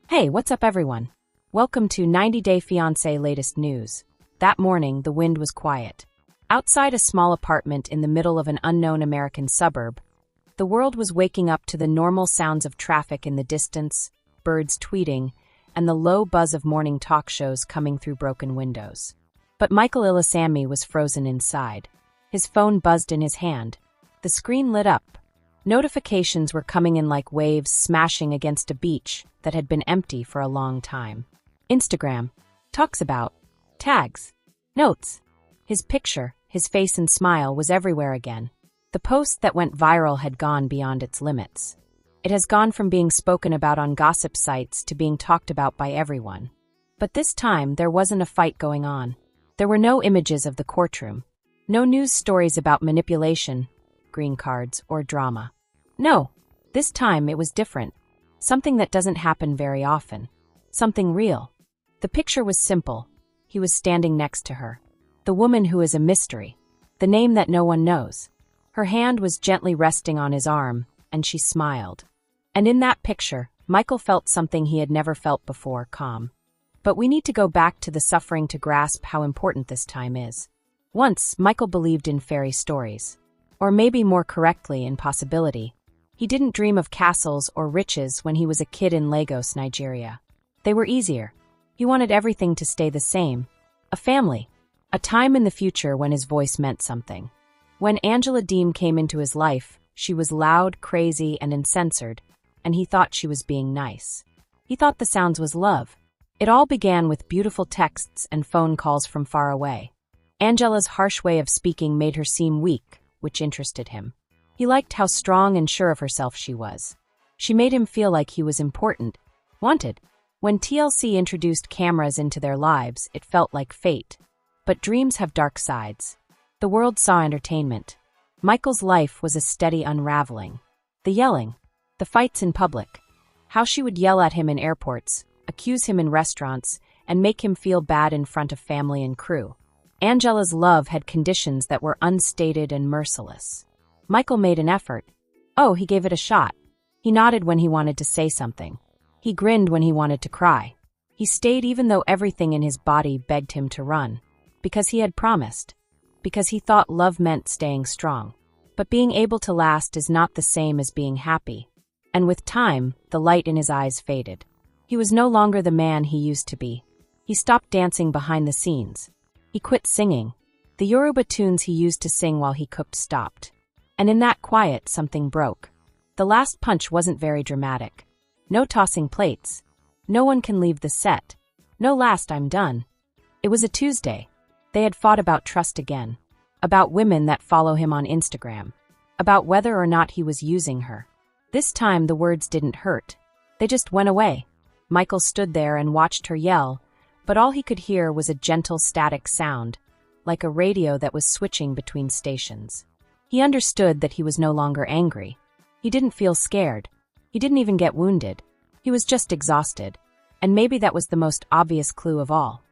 Hey, what's up everyone? Welcome to 90 Day Fiancé latest news. That morning, the wind was quiet. Outside a small apartment in the middle of an unknown American suburb, the world was waking up to the normal sounds of traffic in the distance, birds tweeting, and the low buzz of morning talk shows coming through broken windows. But Michael Ilesanmi was frozen inside. His phone buzzed in his hand. The screen lit up. Notifications were coming in like waves smashing against a beach that had been empty for a long time. Instagram. Talks about. Tags. Notes. His picture, his face and smile was everywhere again. The post that went viral had gone beyond its limits. It has gone from being spoken about on gossip sites to being talked about by everyone. But this time, there wasn't a fight going on. There were no images of the courtroom. No news stories about manipulation, green cards, or drama. No, this time it was different. Something that doesn't happen very often. Something real. The picture was simple. He was standing next to her. The woman who is a mystery. The name that no one knows. Her hand was gently resting on his arm, and she smiled. And in that picture, Michael felt something he had never felt before, calm. But we need to go back to the suffering to grasp how important this time is. Once, Michael believed in fairy stories. Or maybe more correctly, in possibility. He didn't dream of castles or riches when he was a kid in Lagos, Nigeria. They were easier. He wanted everything to stay the same. A family. A time in the future when his voice meant something. When Angela Deem came into his life, she was loud, crazy, and uncensored, and he thought she was being nice. He thought the sounds was love. It all began with beautiful texts and phone calls from far away. Angela's harsh way of speaking made her seem weak, which interested him. He liked how strong and sure of herself she was. She made him feel like he was important, wanted. When TLC introduced cameras into their lives, it felt like fate. But dreams have dark sides. The world saw entertainment. Michael's life was a steady unraveling. The yelling, the fights in public, how she would yell at him in airports, accuse him in restaurants, and make him feel bad in front of family and crew. Angela's love had conditions that were unstated and merciless. Michael made an effort. Oh, he gave it a shot. He nodded when he wanted to say something. He grinned when he wanted to cry. He stayed even though everything in his body begged him to run. Because he had promised. Because he thought love meant staying strong. But being able to last is not the same as being happy. And with time, the light in his eyes faded. He was no longer the man he used to be. He stopped dancing behind the scenes. He quit singing. The Yoruba tunes he used to sing while he cooked stopped. And in that quiet, something broke. The last punch wasn't very dramatic. No tossing plates. No one can leave the set. No last I'm done. It was a Tuesday. They had fought about trust again. About women that follow him on Instagram. About whether or not he was using her. This time the words didn't hurt. They just went away. Michael stood there and watched her yell, but all he could hear was a gentle static sound, like a radio that was switching between stations. He understood that he was no longer angry. He didn't feel scared. He didn't even get wounded. He was just exhausted. And maybe that was the most obvious clue of all.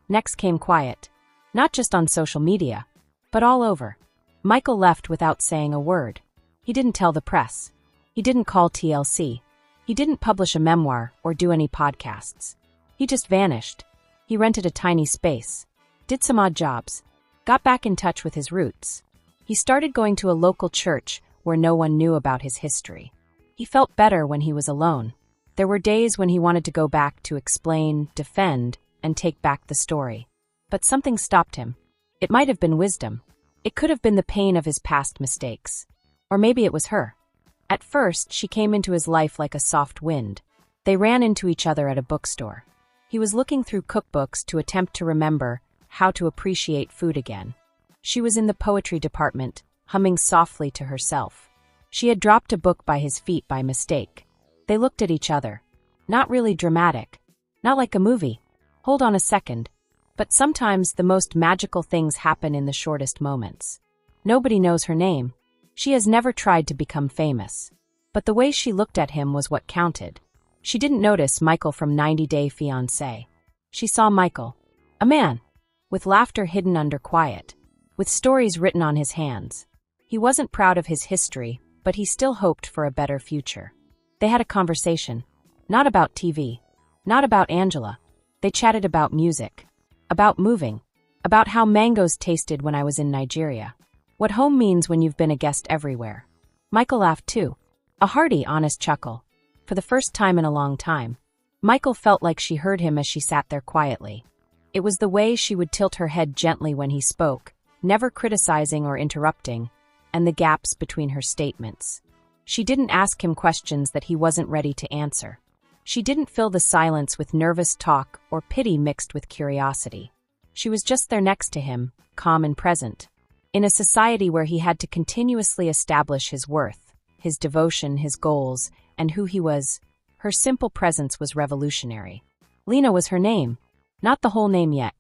Next came quiet. Not just on social media, but all over. Michael left without saying a word. He didn't tell the press. He didn't call TLC. He didn't publish a memoir or do any podcasts. He just vanished. He rented a tiny space. Did some odd jobs. Got back in touch with his roots. He started going to a local church where no one knew about his history. He felt better when he was alone. There were days when he wanted to go back to explain, defend, and take back the story. But something stopped him. It might have been wisdom. It could have been the pain of his past mistakes. Or maybe it was her. At first, she came into his life like a soft wind. They ran into each other at a bookstore. He was looking through cookbooks to attempt to remember how to appreciate food again. She was in the poetry department, humming softly to herself. She had dropped a book by his feet by mistake. They looked at each other. Not really dramatic. Not like a movie. Hold on a second. But sometimes the most magical things happen in the shortest moments. Nobody knows her name. She has never tried to become famous. But the way she looked at him was what counted. She didn't notice Michael from 90 Day Fiancé. She saw Michael. A man. With laughter hidden under quiet. With stories written on his hands. He wasn't proud of his history, but he still hoped for a better future. They had a conversation. Not about TV. Not about Angela. They chatted about music. About moving. About how mangoes tasted when I was in Nigeria. What home means when you've been a guest everywhere. Michael laughed too. A hearty, honest chuckle. For the first time in a long time. Michael felt like she heard him as she sat there quietly. It was the way she would tilt her head gently when he spoke, never criticizing or interrupting, and the gaps between her statements. She didn't ask him questions that he wasn't ready to answer. She didn't fill the silence with nervous talk or pity mixed with curiosity. She was just there next to him, calm and present. In a society where he had to continuously establish his worth, his devotion, his goals, and who he was, her simple presence was revolutionary. Lena was her name. Not the whole name yet.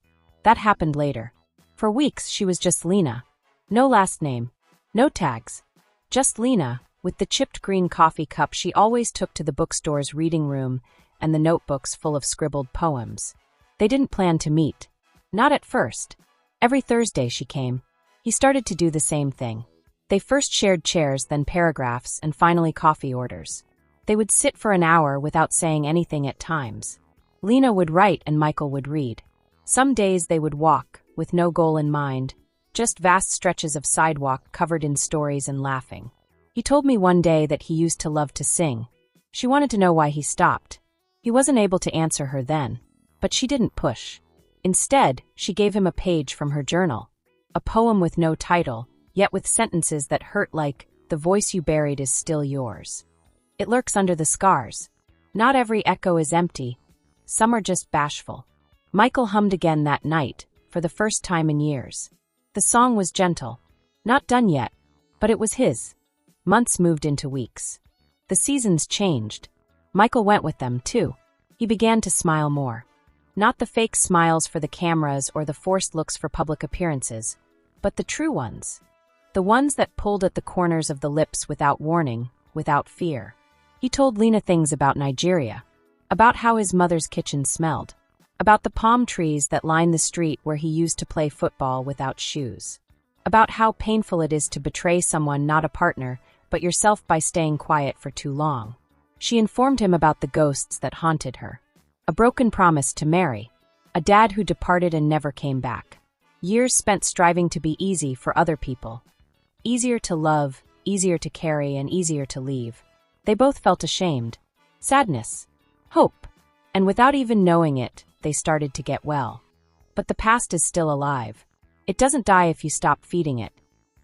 That happened later. For weeks she was just Lena. No last name. No tags. Just Lena, with the chipped green coffee cup she always took to the bookstore's reading room and the notebooks full of scribbled poems. They didn't plan to meet. Not at first. Every Thursday she came. He started to do the same thing. They first shared chairs, then paragraphs, and finally coffee orders. They would sit for an hour without saying anything at times. Lena would write and Michael would read. Some days they would walk, with no goal in mind, just vast stretches of sidewalk covered in stories and laughing. He told me one day that he used to love to sing. She wanted to know why he stopped. He wasn't able to answer her then, but she didn't push. Instead, she gave him a page from her journal. A poem with no title, yet with sentences that hurt like, "The voice you buried is still yours. It lurks under the scars. Not every echo is empty. Some are just bashful." Michael hummed again that night, for the first time in years. The song was gentle. Not done yet, but it was his. Months moved into weeks. The seasons changed. Michael went with them, too. He began to smile more. Not the fake smiles for the cameras or the forced looks for public appearances, but the true ones. The ones that pulled at the corners of the lips without warning, without fear. He told Lena things about Nigeria. About how his mother's kitchen smelled. About the palm trees that line the street where he used to play football without shoes. About how painful it is to betray someone, not a partner, but yourself, by staying quiet for too long. She informed him about the ghosts that haunted her. A broken promise to marry. A dad who departed and never came back. Years spent striving to be easy for other people. Easier to love, easier to carry, and easier to leave. They both felt ashamed. Sadness. Hope. And without even knowing it, they started to get well. But the past is still alive. It doesn't die if you stop feeding it.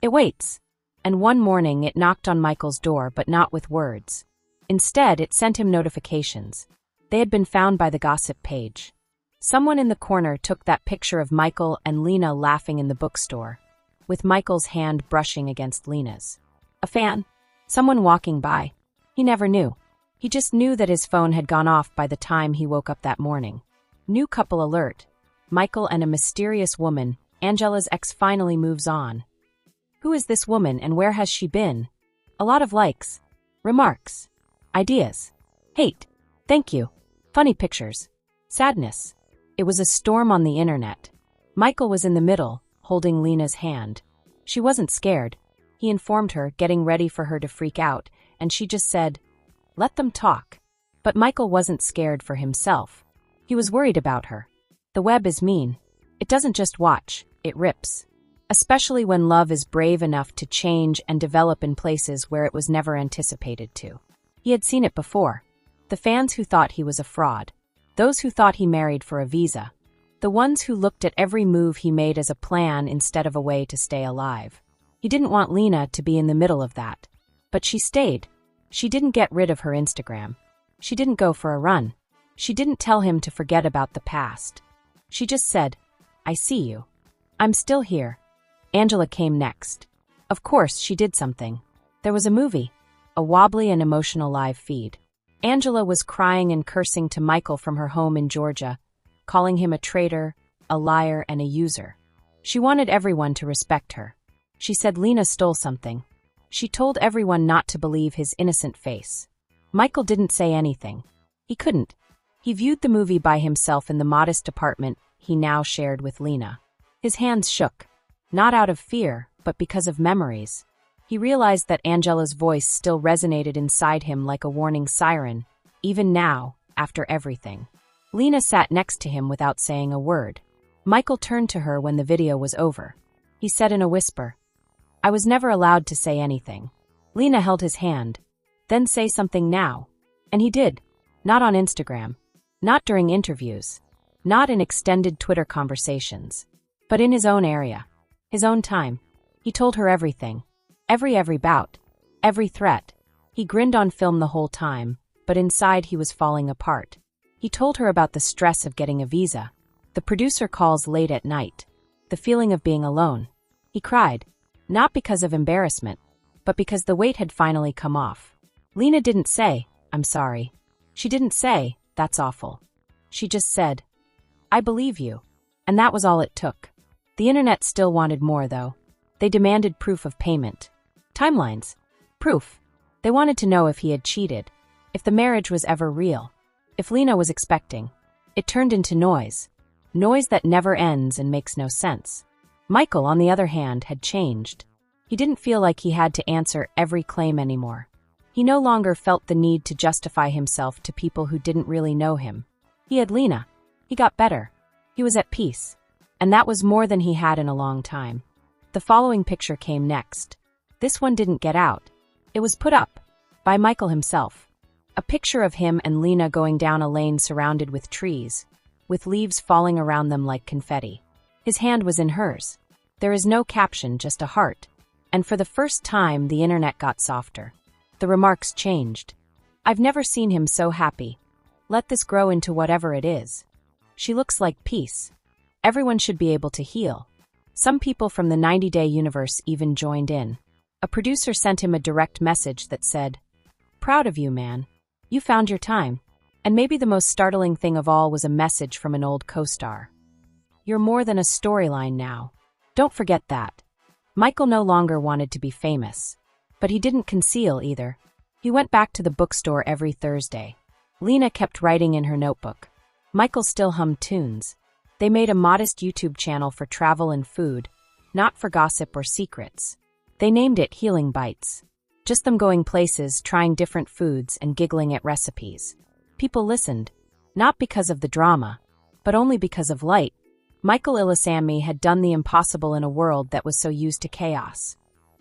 It waits. And one morning it knocked on Michael's door, but not with words. Instead, it sent him notifications. They had been found by the gossip page. Someone in the corner took that picture of Michael and Lena laughing in the bookstore, with Michael's hand brushing against Lena's. A fan? Someone walking by? He never knew. He just knew that his phone had gone off by the time he woke up that morning. New couple alert. Michael and a mysterious woman, Angela's ex, finally moves on. Who is this woman and where has she been? A lot of likes. Remarks. Ideas. Hate. Thank you. Funny pictures. Sadness. It was a storm on the internet. Michael was in the middle, holding Lena's hand. She wasn't scared. He informed her, getting ready for her to freak out, and she just said, "Let them talk." But Michael wasn't scared for himself. He was worried about her. The web is mean. It doesn't just watch, it rips. Especially when love is brave enough to change and develop in places where it was never anticipated to. He had seen it before. The fans who thought he was a fraud. Those who thought he married for a visa. The ones who looked at every move he made as a plan instead of a way to stay alive. He didn't want Lena to be in the middle of that. But she stayed. She didn't get rid of her Instagram. She didn't go for a run. She didn't tell him to forget about the past. She just said, "I see you. I'm still here." Angela came next. Of course, she did something. There was a movie. A wobbly and emotional live feed. Angela was crying and cursing to Michael from her home in Georgia, calling him a traitor, a liar, and a user. She wanted everyone to respect her. She said Lena stole something. She told everyone not to believe his innocent face. Michael didn't say anything. He couldn't. He viewed the movie by himself in the modest apartment he now shared with Lena. His hands shook, not out of fear, but because of memories. He realized that Angela's voice still resonated inside him like a warning siren, even now, after everything. Lena sat next to him without saying a word. Michael turned to her when the video was over. He said in a whisper, "I was never allowed to say anything." Lena held his hand. "Then say something now." And he did. Not on Instagram. Not during interviews. Not in extended Twitter conversations. But in his own area. His own time. He told her everything. Every bout. Every threat. He grinned on film the whole time, but inside he was falling apart. He told her about the stress of getting a visa, the producer calls late at night, the feeling of being alone. He cried, not because of embarrassment, but because the weight had finally come off. Lena didn't say, "I'm sorry." She didn't say, "That's awful." She just said, "I believe you." And that was all it took. The internet still wanted more, though. They demanded proof of payment. Timelines. Proof. They wanted to know if he had cheated, if the marriage was ever real, if Lena was expecting. It turned into noise. Noise that never ends and makes no sense. Michael, on the other hand, had changed. He didn't feel like he had to answer every claim anymore. He no longer felt the need to justify himself to people who didn't really know him. He had Lena. He got better. He was at peace. And that was more than he had in a long time. The following picture came next. This one didn't get out. It was put up by Michael himself. A picture of him and Lena going down a lane surrounded with trees, with leaves falling around them like confetti. His hand was in hers. There is no caption, just a heart. And for the first time, the internet got softer. The remarks changed. "I've never seen him so happy. Let this grow into whatever it is. She looks like peace. Everyone should be able to heal." Some people from the 90-day universe even joined in. A producer sent him a direct message that said, "Proud of you, man. You found your time." And maybe the most startling thing of all was a message from an old co-star. "You're more than a storyline now. Don't forget that." Michael no longer wanted to be famous. But he didn't conceal either. He went back to the bookstore every Thursday. Lena kept writing in her notebook. Michael still hummed tunes. They made a modest YouTube channel for travel and food, not for gossip or secrets. They named it Healing Bites. Just them going places, trying different foods, and giggling at recipes. People listened, not because of the drama, but only because of light. Michael Ilesanmi had done the impossible in a world that was so used to chaos.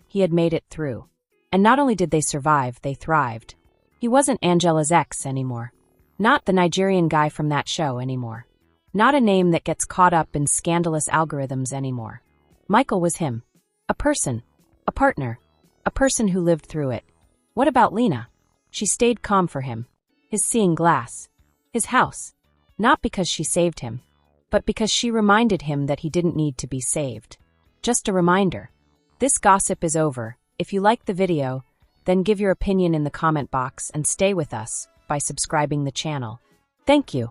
He had made it through. And not only did they survive, they thrived. He wasn't Angela's ex anymore. Not the Nigerian guy from that show anymore. Not a name that gets caught up in scandalous algorithms anymore. Michael was him. A person. A partner. A person who lived through it. What about Lena? She stayed calm for him. His seeing glass. His house. Not because she saved him, but because she reminded him that he didn't need to be saved. Just a reminder. This gossip is over. If you liked the video, then give your opinion in the comment box and stay with us by subscribing the channel. Thank you.